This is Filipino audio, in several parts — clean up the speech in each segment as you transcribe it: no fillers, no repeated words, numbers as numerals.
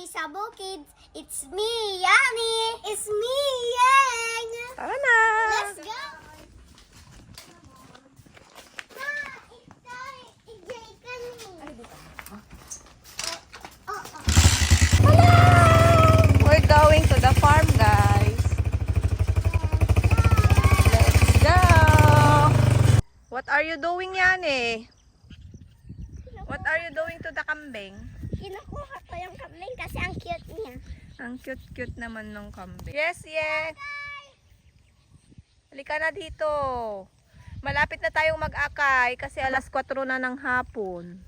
Yummy Sabo Kids. It's me, Yummy. It's me, Yang. Tara na! Let's go. Ma, it's Jacob. We're going to the farm, guys. Let's go! What are you doing, Yani? What are you doing to the kambing? Kinukuha ko yung kambing kasi ang cute niya. Ang cute-cute naman ng kambing. Yes, Yeng! Halika na dito. Malapit na tayong mag-akay kasi alas 4 na ng hapon.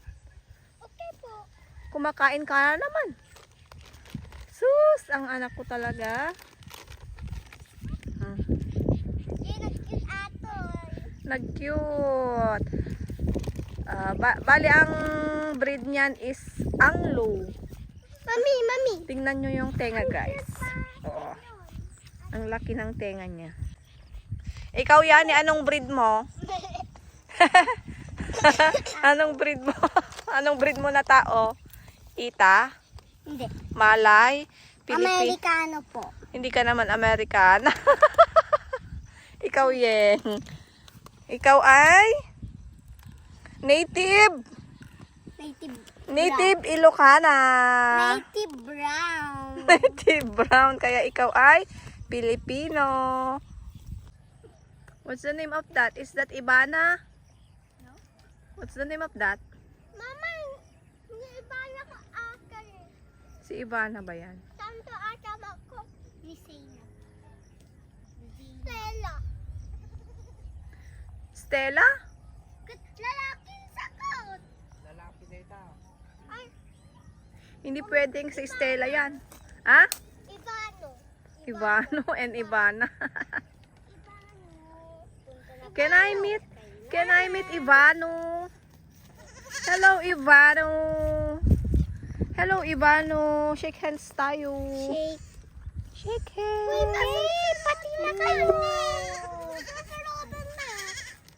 Okay po. Kumakain ka na naman. Sus! Ang anak ko talaga. Yun ang cute atoy. Nag-cute. Bali ang breed niyan is Anglo. Mami. Tingnan nyo yung tenga, guys. Oo. Ang laki ng tenga niya. Ikaw, Yani, anong breed mo? Anong breed mo? Anong breed mo na tao? Ita? Hindi. Malay? Amerikano po. Hindi ka naman Amerikana. Ikaw, Yeng. Ikaw ay? Native Ilocana. Native brown. Native brown. Kaya ikaw ay Pilipino. What's the name of that? Is that Ibana? No. What's the name of that? Mama, yung iba na ko akal. Si Ibana ba yan? Santo atama ko. Lisina. Stella. Stella? Lalaking sakot. Lalaki dito. Ay, Hindi pwedeng si Stella yan. Ha? Ivano. Ivano and Ibana. Ivano. Can I meet Ivano? Hello, Ivano. Hello, Ivano. Shake hands tayo. Shake. Shake Uy, hands. pati na kayo. Nakaroon na.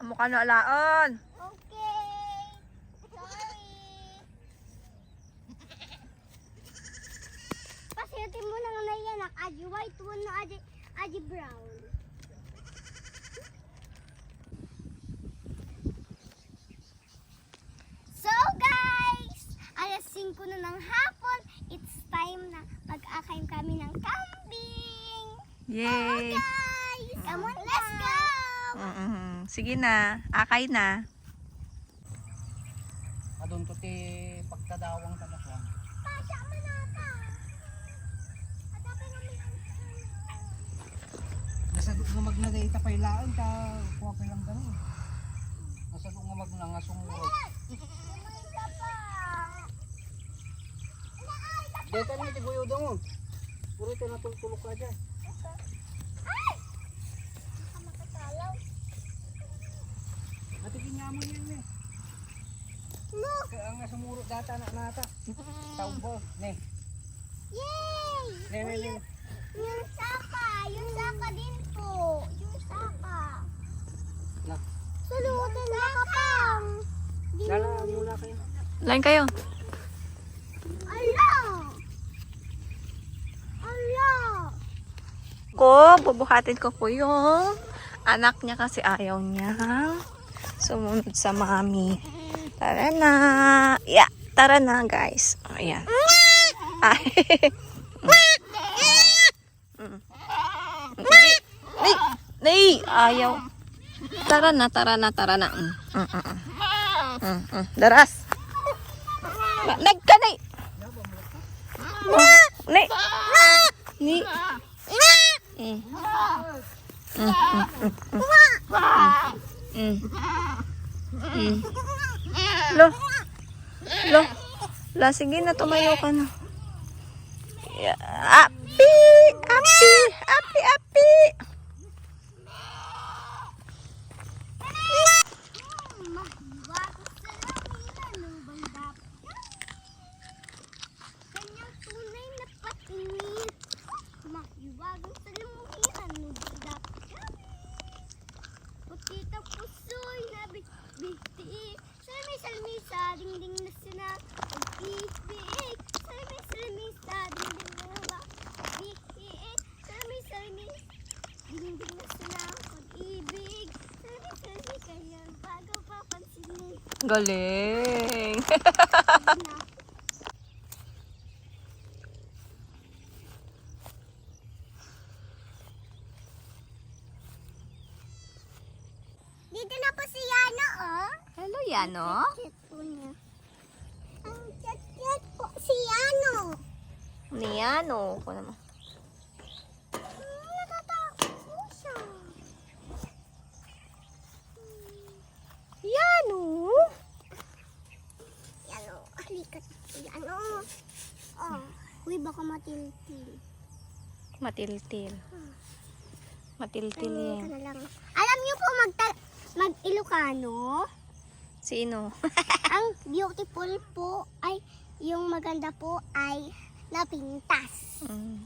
Amo ka na alaon. Okay. Sorry. Pasiutin mo na nga yan. Aji white one na aji brown. So guys, alas 5 na ng hapon. It's time na mag-akay kami ng kambing. Yay. Guys, come on, let's go. Sige na. Akay na. Adon to ti pagkadawang tagaswan. Pasya manata. Adapin namin ang Nasa dumag na day tapay laon ta kuha pa lang gano'n. Nasa dumag na nga sumurot. Dito na ti guyo mo. Puro ito natulog ka dyan. Ati kinyamon yan eh. Look! Kaya nga sumurot data na nata. Taubo. Ne. Yay! Ne. Yung saka din po. Yung saka. Na. Sulutin na ka pang. Lala mula kayo. Lain kayo. Ala! Ala! Bubuhatin ko po yung anak niya kasi ayaw niya sumunod sa mami. Tara na. Yeah, tara na guys. Ayan. Ay. Nay, ayaw. Tara na. Daras. Nagkanay. Nay. Ni. Lo. La, sige na, tumayo ka na. Api! Kanyang tunay na patingin. Mahiwagang salamuhian mo dapat kami. Putita puso'y nabit-biti. Salmi-salmi sa dingding na sina. Pag-ibig. Salmi-salmi sa Galing. Dito na po si Yano, oh. Hello, Yano. Cute po niya. Ang cute po si Yano. Ni Yano. Ko naman. Natatakot po siya. Yano. Yano, halika. Yano. Oh, uy, baka matiltil. Matiltil. Matiltil Ano yan. ka na lang. Alam niyo po mag-Ilocano? Sino? Ang beautiful po ay, yung maganda po ay napintas. Mm.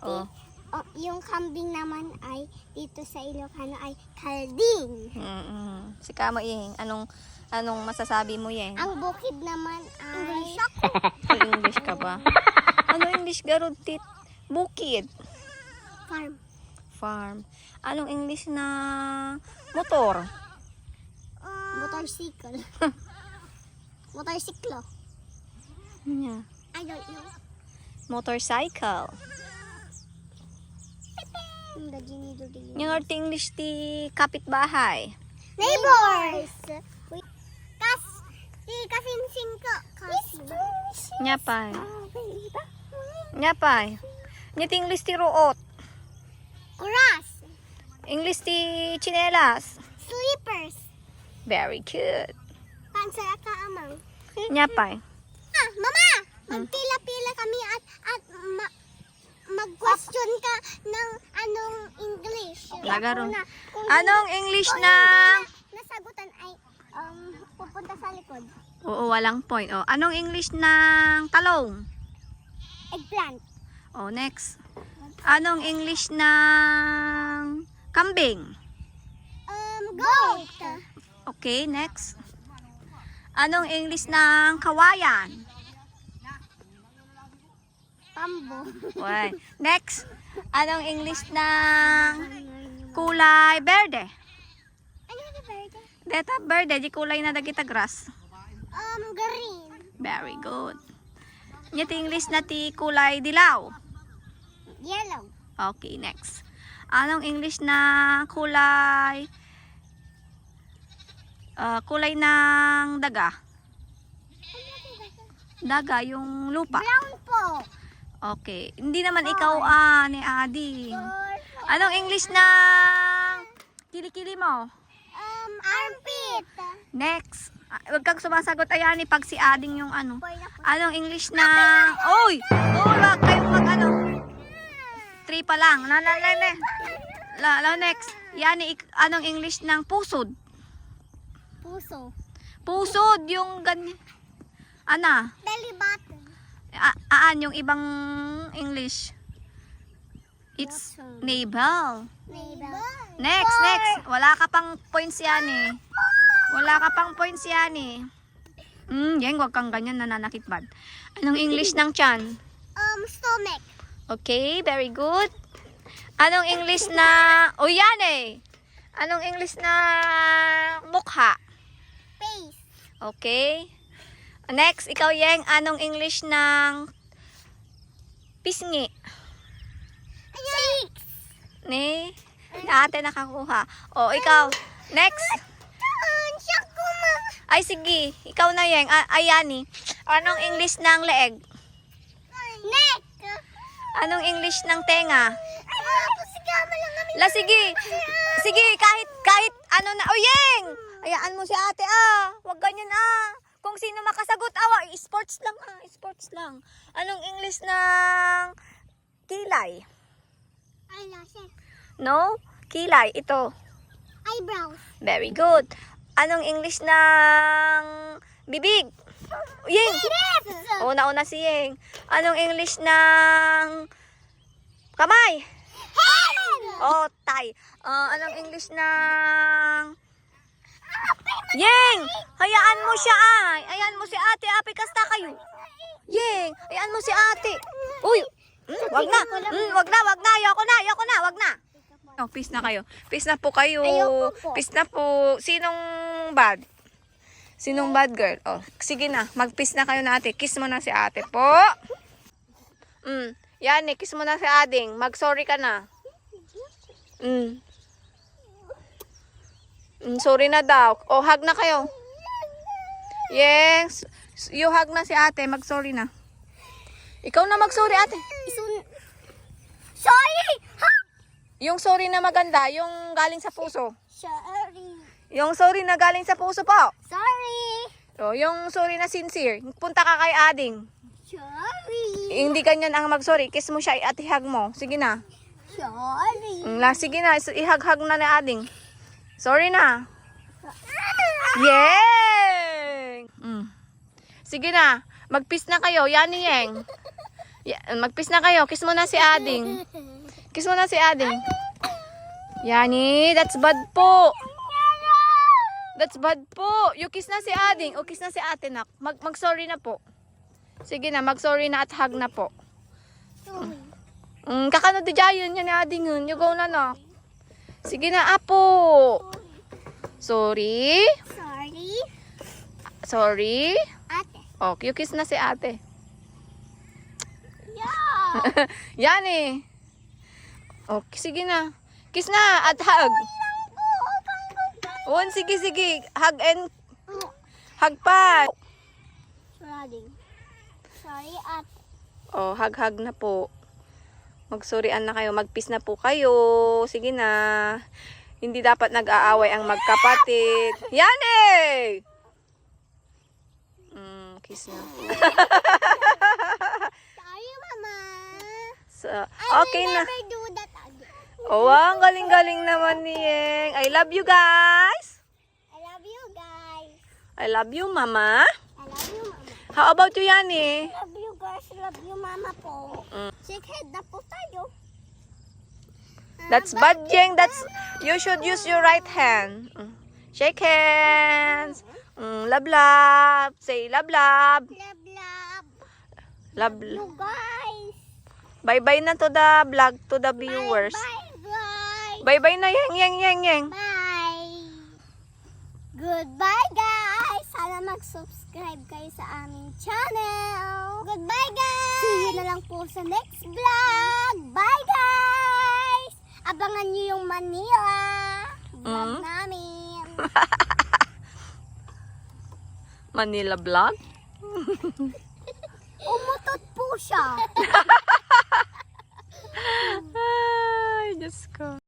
Oh. Oh, yung kambing naman ay dito sa Ilocano ay kalding. Mm-mm. Si Kamo Yeng, anong masasabi mo, Yeng? Ang bukid naman ay English English ka ba? Ano English garod tit? Bukid. farm. Farm. Anong English na motor? Motorcycle. Motorsiklo. Yeah. I don't know. Motorcycle. The ginido din. Yung arte English ti kapitbahay. Neighbors. Kasinsing ko. Kasin. Nyapay. Nyapay. Nyat English ti ruot. Kuras. English ti chinelas. Slippers. Very good. Pansara ka amang. Nyapay. Ah, mama! Magpila-pila kami at mag-question ka ng anong English. Lagaro. Una, kung Anong English kung na... hindi nasagutan ay pupunta sa likod. Oo, walang point. Oh, anong English ng talong? Eggplant. Oh, next. Anong English ng kambing? Goat. Okay, next. Anong English ng kawayan? Pambo. Well, next. Anong English ng kulay berde? Ano yung verde? Deta berde, di kulay na dagita grass. Green. Very good. Nyat English na ti kulay dilaw. Yellow. Okay, next. Anong English na kulay kulay ng daga? Daga, yung lupa. Brown po. Okay. Hindi naman ikaw ni Adi. Or, Anong English ng kilikili mo? armpit. Next. Huwag kang sumasagot ayan pag si Ading yung ano. Boy na po. Anong English ng... Oy! Oy, wag kayong mag ano. 3 pa lang. Next. Yan, anong English ng pusod? Puso. Pusod, yung ganyan. Ana? Belly button. Yung ibang English? It's navel. Neighbor. Next. Wala ka pang points yan eh. Yang, wag kang ganyan, nananakit bad. Anong English ng tiyan? Stomach. Okay, very good. Anong English na... O yan eh. Anong English na mukha? Face. Okay. Next, ikaw Yeng, anong English ng pisngi? Cheeks. Ni ate nakakuha. O, ikaw. Next. Siya kuma. Ay, sige. Ikaw na Yeng. Ayani. Anong English ng leeg? Neck. Anong English ng tenga? Pusigama lang kami. Sige. Sige, kahit ano na. O, Yeng! Ayaan mo si ate Huwag ganyan Kung sino makasagot sports lang sports lang. Anong English ng kilay? Eyelashes. No? Kilay, ito. Eyebrows. Very good. Anong English ng bibig? Yeng! Lips. Una si Yeng. Anong English ng kamay? Head. Oh, tay. Anong English ng... Yeng! Hayaan mo siya Hayaan mo si ate. Api kasta kayo. Yeng! Hayaan mo si ate. Uy! Wag na. Wag na. Ayoko na. Wag na. Oh, peace na kayo. Peace na po kayo. Ayoko po. Peace na po. Sinong bad? Sinong bad girl? Oh, sige na. Mag-kiss na kayo na ate. Kiss mo na si ate po. Yan kiss mo na si ading. Mag-sorry ka na. Sorry na daw. Oh, hug na kayo. Yes. You hug na si ate. Mag-sorry na. Ikaw na mag-sorry ate. Sorry! Ha? Yung sorry na maganda. Yung galing sa puso. Sorry. Yung sorry na galing sa puso po. Sorry. Oh, yung sorry na sincere. Punta ka kay ading. Sorry. Hindi ganyan ang mag-sorry. Kiss mo siya at ihag mo. Sige na. Sorry. Sige na. Ihag-hag na ni ading. Sorry na. Yay! Sige na. Mag-peace na kayo. Yani Yeng. Mag-peace na kayo. Kiss mo na si ading. Kiss mo na si ading. Yani, that's bad po. That's bad po. You kiss na si ading. O kiss na si ate nak. Mag-sorry na po. Sige na, mag-sorry na at hug na po. Kakano di jayon yan ni ading yun. You go na nak. Sige na, apo. Sorry. Sorry. Sorry. Ate. Oh, you kiss na si ate. Yeah. Yani. Okay, sige na. Kiss na at hug. Sige. Hug and hug pa. Sorry. Sorry, ate. Oh, hug na po. Magsorian na kayo. Mag-peace na po kayo. Sige na. Hindi dapat nag-aaway ang magkapatid. Yan eh! Kiss na. Sorry, Mama. So, I okay will na. never do that again. Oh, ang galing-galing naman ni Yeng. I love you guys. I love you, guys. I love you, Mama. I love you, Mama. How about you, Yani? Love you, guys. Love you, Mama po. Shake head na po tayo. That's bad, Yeng. You should use your right hand. Shake hands. Love. Say love. Love. Love. You guys. Bye-bye na to the vlog, to the viewers. Bye. Bye-bye na, Yeng. Bye. Goodbye, guys. Sana mag-subscribe kayo sa aming channel. Goodbye, guys. See you na lang po sa next vlog. Bye, guys. Abangan nyo yung Manila vlog namin. Manila vlog? Umutot po siya. Ay, Diyos ko.